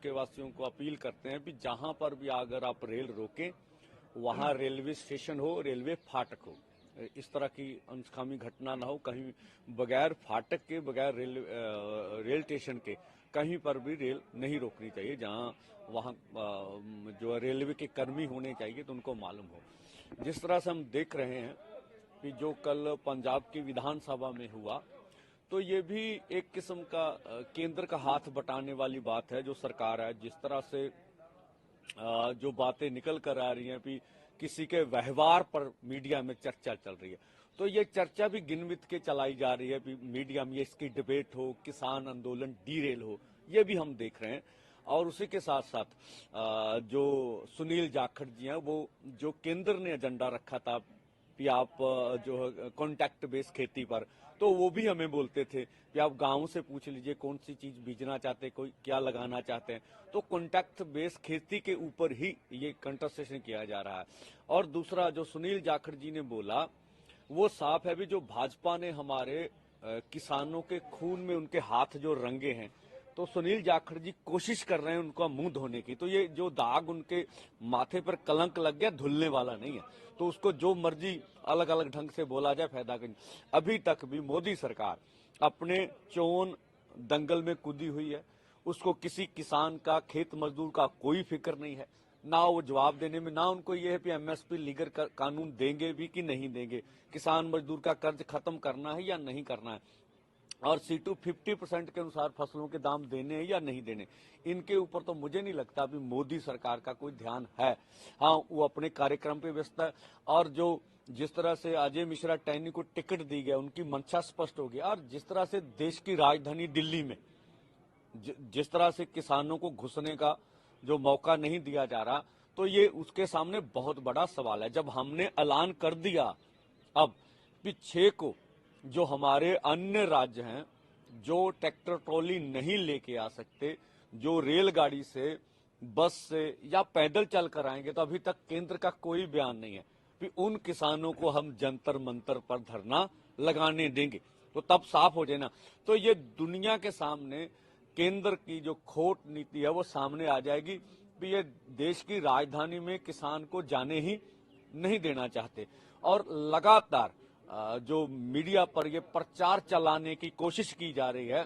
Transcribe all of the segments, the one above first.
के वासियों को अपील करते हैं कि जहां पर भी अगर आप रेल रोकें वहां रेलवे स्टेशन हो, रेलवे फाटक हो, इस तरह की अनसकामी घटना ना हो। कहीं बगैर फाटक के, बगैर रेल स्टेशन के कहीं पर भी रेल नहीं रोकनी चाहिए। जहां वहां जो रेलवे के कर्मी होने चाहिए तो उनको मालूम हो। जिस तरह से हम देख रहे हैं कि जो कल पंजाब की विधानसभा में हुआ, तो ये भी एक किस्म का केंद्र का हाथ बटाने वाली बात है। जो सरकार है, जिस तरह से जो बातें निकल कर आ रही हैं कि किसी के व्यवहार पर मीडिया में चर्चा चल रही है, तो ये चर्चा भी गिनमित के चलाई जा रही है कि मीडिया में इसकी डिबेट हो, किसान आंदोलन डीरेल हो, ये भी हम देख रहे हैं। और उसी के साथ साथ जो सुनील जाखड़ जी हैं, वो जो केंद्र ने एजेंडा रखा था कि आप जो कॉन्टैक्ट बेस्ड खेती पर, तो वो भी हमें बोलते थे कि आप गांव से पूछ लीजिए कौन सी चीज बीजना चाहते हैं, कोई क्या लगाना चाहते हैं। तो कॉन्टैक्ट बेस्ड खेती के ऊपर ही ये कंट्रासेशन किया जा रहा है। और दूसरा जो सुनील जाखड़ जी ने बोला, वो साफ है भी, जो भाजपा ने हमारे किसानों के खून में उनके हाथ जो रंगे हैं, तो सुनील जाखड़ जी कोशिश कर रहे हैं उनका मुंह धोने की। तो ये जो दाग उनके माथे पर कलंक लग गया, धुलने वाला नहीं है। तो उसको जो मर्जी अलग अलग ढंग से बोला जाए, फायदा नहीं। अभी तक भी मोदी सरकार अपने चोन दंगल में कूदी हुई है। उसको किसी किसान का, खेत मजदूर का कोई फिक्र नहीं है। ना वो जवाब देने में, ना उनको ये है कि एमएसपी लीगर कानून देंगे भी कि नहीं देंगे, किसान मजदूर का कर्ज खत्म करना है या नहीं करना है, और C2 50% के अनुसार फसलों के दाम देने हैं या नहीं देने, इनके ऊपर तो मुझे नहीं लगता अभी मोदी सरकार का कोई ध्यान है। हाँ, वो अपने कार्यक्रम पे व्यस्त है। और जो जिस तरह से अजय मिश्रा टैनी को टिकट दी गया, उनकी मंशा स्पष्ट हो गई। और जिस तरह से देश की राजधानी दिल्ली में जिस तरह से किसानों को घुसने का जो मौका नहीं दिया जा रहा, तो ये उसके सामने बहुत बड़ा सवाल है। जब हमने ऐलान कर दिया अब कि 6 को जो हमारे अन्य राज्य हैं, जो ट्रैक्टर ट्रॉली नहीं लेके आ सकते, जो रेलगाड़ी से, बस से या पैदल चल कर आएंगे, तो अभी तक केंद्र का कोई बयान नहीं है कि उन किसानों को हम जंतर मंतर पर धरना लगाने देंगे। तो तब साफ हो जाए ना। तो ये दुनिया के सामने केंद्र की जो खोट नीति है वो सामने आ जाएगी कि ये देश की राजधानी में किसान को जाने ही नहीं देना चाहते। और लगातार जो मीडिया पर ये प्रचार चलाने की कोशिश की जा रही है,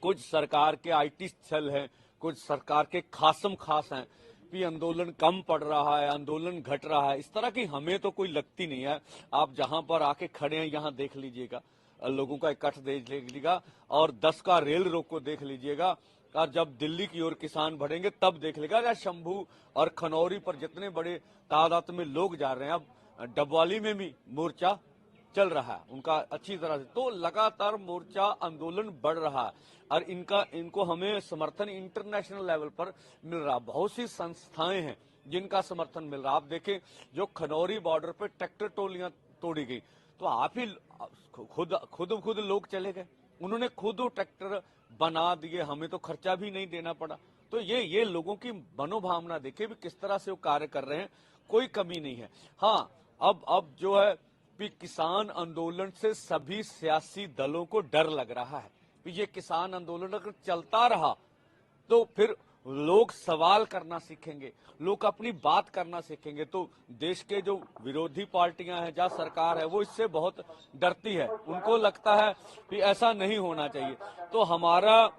कुछ सरकार के आईटी सेल हैं, कुछ सरकार के खासम खास हैं कि आंदोलन कम पड़ रहा है, आंदोलन घट रहा है। इस तरह की हमें तो कोई लगती नहीं है। आप जहां पर आके खड़े हैं यहाँ देख लीजिएगा, लोगों का इकट्ठ देख लीजिएगा, और 10 का रेल रोक को देख लीजिएगा, और जब दिल्ली की ओर किसान बढ़ेंगे तब देख लेगा। या शंभू और खनौरी पर जितने बड़े तादाद में लोग जा रहे हैं, अब डबवाली में भी मोर्चा चल रहा है उनका अच्छी तरह से। तो लगातार मोर्चा आंदोलन बढ़ रहा है, और इनको हमें समर्थन इंटरनेशनल लेवल पर मिल रहा। बहुत सी संस्थाएं हैं जिनका समर्थन मिल रहा। आप देखें, जो खनौरी बॉर्डर पे ट्रैक्टर टोलियां तोड़ी गई, तो आप ही खुद लोग चले गए, उन्होंने खुद ट्रैक्टर बना दिए, हमें तो खर्चा भी नहीं देना पड़ा। तो ये लोगों की मनोभावना देखिए भी किस तरह से वो कार्य कर रहे हैं, कोई कमी नहीं है। हाँ, अब जो है कि किसान आंदोलन से सभी सियासी दलों को डर लग रहा है कि ये किसान आंदोलन अगर चलता रहा तो फिर लोग सवाल करना सीखेंगे, लोग अपनी बात करना सीखेंगे। तो देश के जो विरोधी पार्टियां हैं, जहां सरकार है, वो इससे बहुत डरती है। उनको लगता है कि ऐसा नहीं होना चाहिए। तो हमारा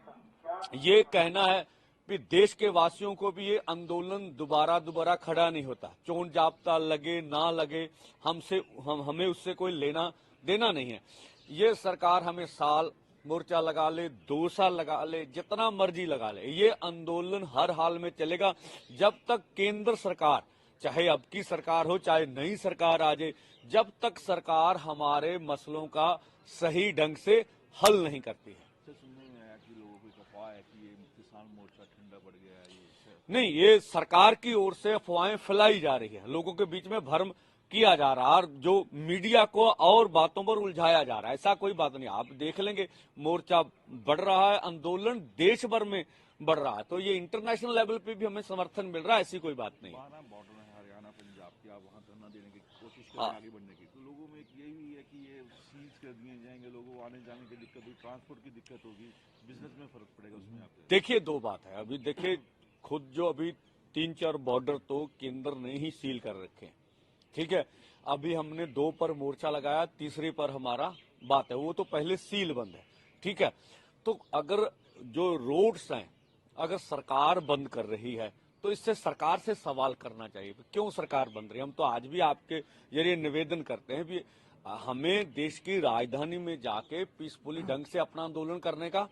ये कहना है कि देश के वासियों को भी ये आंदोलन दोबारा खड़ा नहीं होता। चोन जाब्ता लगे ना लगे, हमें उससे कोई लेना देना नहीं है। ये सरकार हमें साल मोर्चा लगा ले, 2 साल लगा ले, जितना मर्जी लगा ले, ये आंदोलन हर हाल में चलेगा जब तक केंद्र सरकार, चाहे अब की सरकार हो चाहे नई सरकार आ जाए, जब तक सरकार हमारे मसलों का सही ढंग से हल नहीं करती है। सुनने में आया कि लोगों को अफवाह है कि ये किसान मोर्चा ठंडा पड़ गया है। नहीं, ये सरकार की ओर से अफवाहें फैलाई जा रही है, लोगों के बीच में भ्रम किया जा रहा है, और जो मीडिया को और बातों पर उलझाया जा रहा है। ऐसा कोई बात नहीं, आप देख लेंगे मोर्चा बढ़ रहा है, आंदोलन देश भर में बढ़ रहा है। तो ये इंटरनेशनल लेवल पे भी हमें समर्थन मिल रहा है, ऐसी कोई बात नहीं। बॉर्डर है हरियाणा पंजाब की, आप वहां धरना देने की कोशिश कर रहे हैं, आगे बढ़ने की, तो लोगों में यही है कि ये सीज कर दिए जाएंगे, लोगों को आने जाने की दिक्कत होगी, ट्रांसपोर्ट की दिक्कत होगी, बिजनेस में फर्क पड़ेगा, उसमें आप देखिए दो बात है। अभी देखिए खुद जो अभी 3-4 बॉर्डर तो केंद्र ने ही सील कर रखे हैं, ठीक है। अभी हमने 2 पर मोर्चा लगाया, तीसरे पर हमारा बात है, वो तो पहले सील बंद है, ठीक है। तो अगर जो रोड्स हैं अगर सरकार बंद कर रही है तो इससे सरकार से सवाल करना चाहिए, क्यों सरकार बंद रही है। हम तो आज भी आपके जरिए निवेदन करते हैं भी हमें देश की राजधानी में जाके पीसफुली ढंग से अपना आंदोलन करने का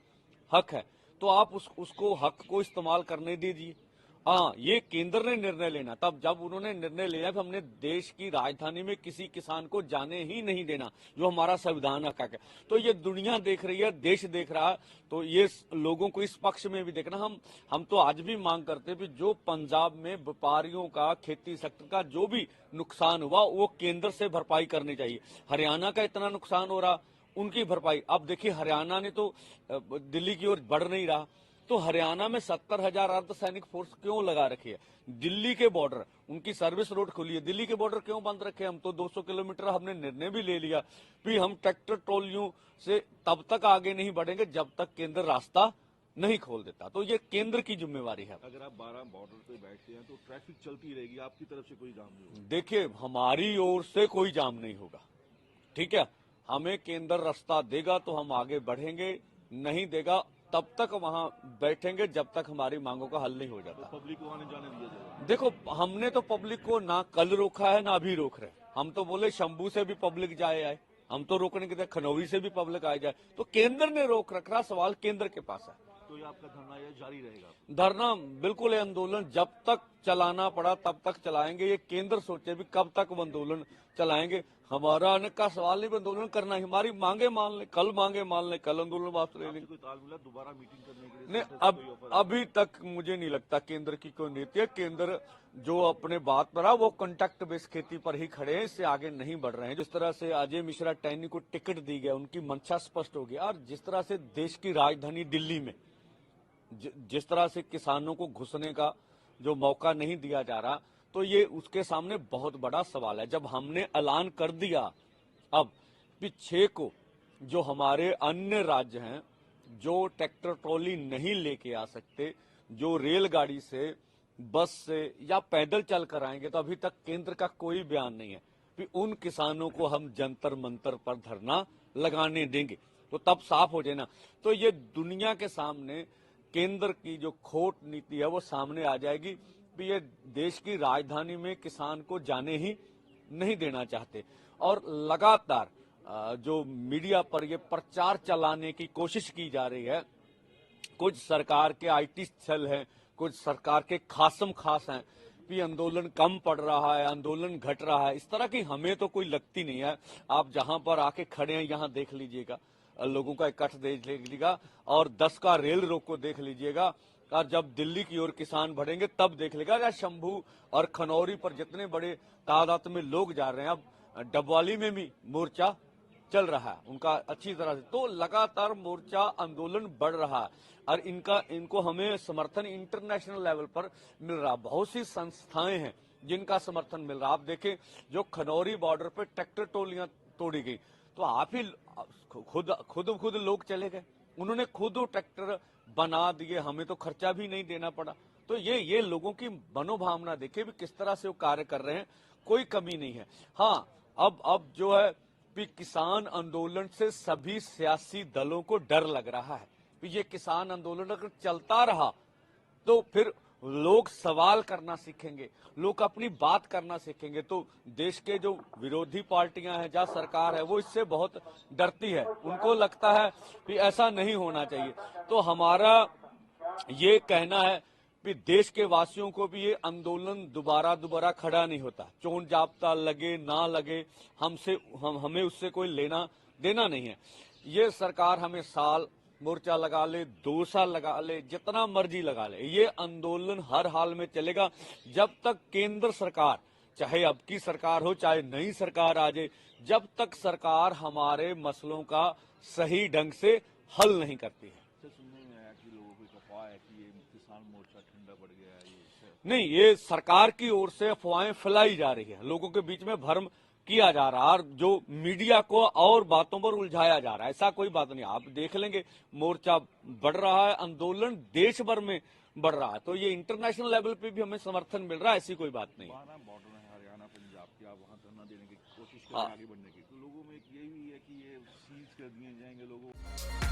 हक है, तो आप उसको हक को इस्तेमाल करने दीजिए। हाँ, ये केंद्र ने निर्णय लेना, तब जब उन्होंने निर्णय लिया कि हमने देश की राजधानी में किसी किसान को जाने ही नहीं देना, जो हमारा संविधान हक है, तो ये दुनिया देख रही है, देश देख रहा है, तो ये लोगों को इस पक्ष में भी देखना। हम तो आज भी मांग करते हैं कि जो पंजाब में व्यापारियों का, खेती सेक्टर का जो भी नुकसान हुआ वो केंद्र से भरपाई करनी चाहिए। हरियाणा का इतना नुकसान हो रहा, उनकी भरपाई। अब देखिए हरियाणा ने तो दिल्ली की ओर बढ़ नहीं रहा, तो हरियाणा में 70,000 अर्धसैनिक फोर्स क्यों लगा रखी है। दिल्ली के बॉर्डर, उनकी सर्विस रोड खुली है, दिल्ली के बॉर्डर क्यों बंद रखे। हम तो 200 किलोमीटर हमने निर्णय भी ले लिया कि हम ट्रैक्टर ट्रॉलियों से तब तक आगे नहीं बढ़ेंगे जब तक केंद्र रास्ता नहीं खोल देता। तो ये केंद्र की जिम्मेवारी है। अगर आप 12 बॉर्डर पे बैठते हैं तो ट्रैफिक चलती रहेगी, आपकी तरफ से कोई जाम नहीं होगा। देखिए हमारी ओर से कोई जाम नहीं होगा, ठीक है। हमें केंद्र रास्ता देगा तो हम आगे बढ़ेंगे, नहीं देगा तब तक वहां बैठेंगे जब तक हमारी मांगों का हल नहीं हो जाता। तो पब्लिक को आने जाने दिया जाएगा। देखो हमने तो पब्लिक को ना कल रोका है ना अभी रोक रहे। हम तो बोले शंभू से भी पब्लिक जाए आए, हम तो रोकने के थे, खनौरी से भी पब्लिक आए जाए, तो केंद्र ने रोक रखा। सवाल केंद्र के पास है। तो ये आपका धरना ये जारी रहेगा? धरना बिल्कुल, ये आंदोलन जब तक चलाना पड़ा तब तक चलाएंगे। ये केंद्र सोचे भी कब तक वो आंदोलन चलाएंगे। हमारा आने का सवाल नहीं, आंदोलन करना है। हमारी मांगे मान ले, कल मांगे मान ले, कल आंदोलन वापस ले लेंगे। कोई ताल मिला दोबारा मीटिंग करने के लिए? नहीं, अभी तक मुझे नहीं लगता केंद्र की कोई नीति है। केंद्र जो अपने बात पर है वो कॉन्ट्रैक्ट बेस खेती पर ही खड़े हैं, इससे आगे नहीं बढ़ रहे हैं। जिस तरह से अजय मिश्रा टैनी को टिकट दी गया, उनकी मंशा स्पष्ट हो गई। और जिस तरह से देश की राजधानी दिल्ली में जिस तरह से किसानों को घुसने का जो मौका नहीं दिया जा रहा, तो ये उसके सामने बहुत बड़ा सवाल है। जब हमने ऐलान कर दिया अब कि 6 को जो हमारे अन्य राज्य हैं जो ट्रैक्टर ट्रॉली नहीं लेके आ सकते, जो रेलगाड़ी से, बस से या पैदल चल कर आएंगे, तो अभी तक केंद्र का कोई बयान नहीं है कि उन किसानों को हम जंतर मंतर पर धरना लगाने देंगे। तो तब साफ हो जाए ना। तो ये दुनिया के सामने केंद्र की जो खोट नीति है वो सामने आ जाएगी कि ये देश की राजधानी में किसान को जाने ही नहीं देना चाहते। और लगातार जो मीडिया पर ये प्रचार चलाने की कोशिश की जा रही है, कुछ सरकार के आईटी सेल हैं, कुछ सरकार के खासम खास हैं कि आंदोलन कम पड़ रहा है, आंदोलन घट रहा है। इस तरह की हमें तो कोई लगती नहीं है। आप जहां पर आके खड़े हैं यहाँ देख लीजिएगा, लोगों का इकट्ठ देख लीजिएगा, और 10 का रेल रोक को देख लीजिएगा, और जब दिल्ली की ओर किसान बढ़ेंगे तब देख लेगा। या शंभू और खनौरी पर जितने बड़े तादाद में लोग जा रहे हैं, अब डबवाली में भी मोर्चा चल रहा है उनका अच्छी तरह से। तो लगातार मोर्चा आंदोलन बढ़ रहा है और इनको हमें समर्थन इंटरनेशनल लेवल पर मिल रहा। बहुत सी संस्थाएं हैं जिनका समर्थन मिल रहा। आप देखें जो खनौरी बॉर्डर पे ट्रैक्टर टोलियां तोड़ी गई, तो आप ही खुद लोग चले गए, उन्होंने खुद ट्रैक्टर बना दिए, हमें तो खर्चा भी नहीं देना पड़ा। तो ये लोगों की मनोभावना देखिए भी किस तरह से वो कार्य कर रहे हैं, कोई कमी नहीं है। हाँ, अब जो है कि किसान आंदोलन से सभी सियासी दलों को डर लग रहा है कि ये किसान आंदोलन अगर चलता रहा तो फिर लोग सवाल करना सीखेंगे, लोग अपनी बात करना सीखेंगे। तो देश के जो विरोधी पार्टियां हैं, जहां सरकार है, वो इससे बहुत डरती है। उनको लगता है कि ऐसा नहीं होना चाहिए। तो हमारा ये कहना है कि देश के वासियों को भी ये आंदोलन दोबारा खड़ा नहीं होता। चोन जाब्ता लगे ना लगे, हमें उससे कोई लेना देना नहीं है। ये सरकार हमें साल मोर्चा लगा ले, 2 साल लगा ले, जितना मर्जी लगा ले, ये आंदोलन हर हाल में चलेगा जब तक केंद्र सरकार, चाहे अब की सरकार हो चाहे नई सरकार आ जाए, जब तक सरकार हमारे मसलों का सही ढंग से हल नहीं करती है। सुनने में आया कि लोगों को अफवाह है कि ये किसान मोर्चा ठंडा पड़ गया है। नहीं, ये सरकार की ओर से अफवाहें फैलाई जा रही है, लोगों के बीच में भ्रम किया जा रहा है और जो मीडिया को और बातों पर उलझाया जा रहा है, ऐसा कोई बात नहीं। आप देख लेंगे मोर्चा बढ़ रहा है, आंदोलन देश भर में बढ़ रहा है, तो ये इंटरनेशनल लेवल पे भी हमें समर्थन मिल रहा है, ऐसी कोई बात नहीं। वहाँ बॉर्डर है हरियाणा पंजाब की, आप वहाँ धरना देने की कोशिश करें आगे बढ़ने की, तो लोगों में एक यही है कि ये सीज कर दिए जाएंगे लोगों